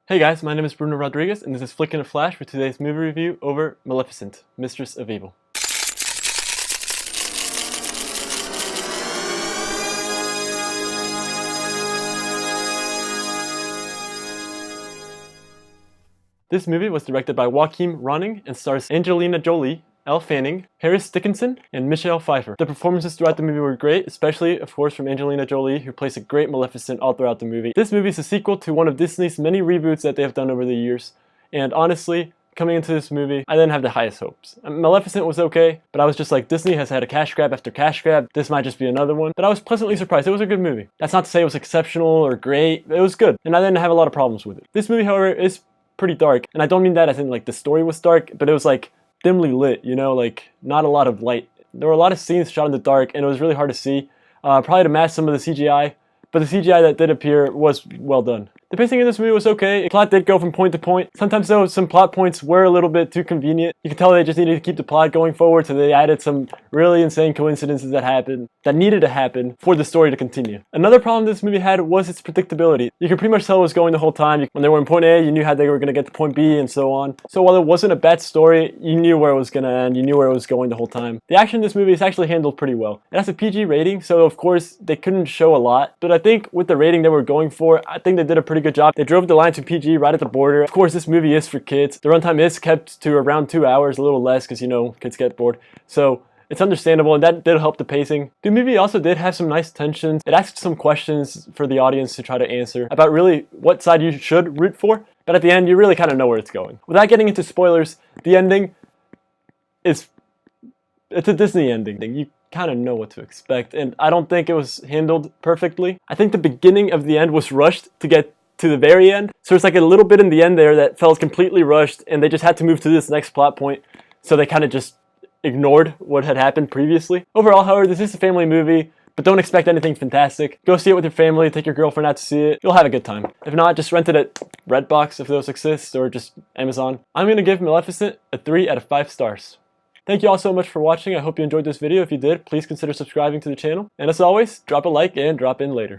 Hey guys, my name is Bruno Rodriguez, and this is Flick in a Flash for today's movie review over Maleficent, Mistress of Evil. This movie was directed by Joachim Ronning and stars Angelina Jolie, Elle Fanning, Harris Dickinson, and Michelle Pfeiffer. The performances throughout the movie were great, especially, of course, from Angelina Jolie, who plays a great Maleficent all throughout the movie. This movie is a sequel to one of Disney's many reboots that they have done over the years, and honestly, coming into this movie, I didn't have the highest hopes. Maleficent was okay, but I was just like, Disney has had a cash grab after cash grab, this might just be another one. But I was pleasantly surprised. It was a good movie. That's not to say it was exceptional or great, it was good, and I didn't have a lot of problems with it. This movie, however, is pretty dark, and I don't mean that as in like the story was dark, but it was like dimly lit, you know, like not a lot of light. There were a lot of scenes shot in the dark, and it was really hard to see, probably to match some of the CGI, but the CGI that did appear was well done. The pacing in this movie was okay. The plot did go from point to point. Sometimes though, some plot points were a little bit too convenient. You could tell they just needed to keep the plot going forward, so they added some really insane coincidences that needed to happen for the story to continue. Another problem this movie had was its predictability. You could pretty much tell it was going the whole time. When they were in point A, you knew how they were going to get to point B and so on. So while it wasn't a bad story, you knew where it was going to end. You knew where it was going the whole time. The action in this movie is actually handled pretty well. It has a PG rating, so of course they couldn't show a lot, but I think with the rating they were going for, I think they did a pretty good job. They drove the line to PG right at the border. Of course, this movie is for kids. The runtime is kept to around 2 hours, a little less because, you know, kids get bored. So it's understandable, and that did help the pacing. The movie also did have some nice tensions. It asked some questions for the audience to try to answer about really what side you should root for, but at the end, you really kind of know where it's going. Without getting into spoilers, the ending it's a Disney ending. You kind of know what to expect, and I don't think it was handled perfectly. I think the beginning of the end was rushed to get to the very end, so it's like a little bit in the end there that felt completely rushed, and they just had to move to this next plot point, so they kind of just ignored what had happened previously. Overall, however, this is a family movie, but don't expect anything fantastic. Go see it with your family, take your girlfriend out to see it. You'll have a good time. If not, just rent it at Redbox if those exist, or just Amazon. I'm going to give Maleficent a 3 out of 5 stars. Thank you all so much for watching. I hope you enjoyed this video. If you did, please consider subscribing to the channel. And as always, drop a like and drop in later.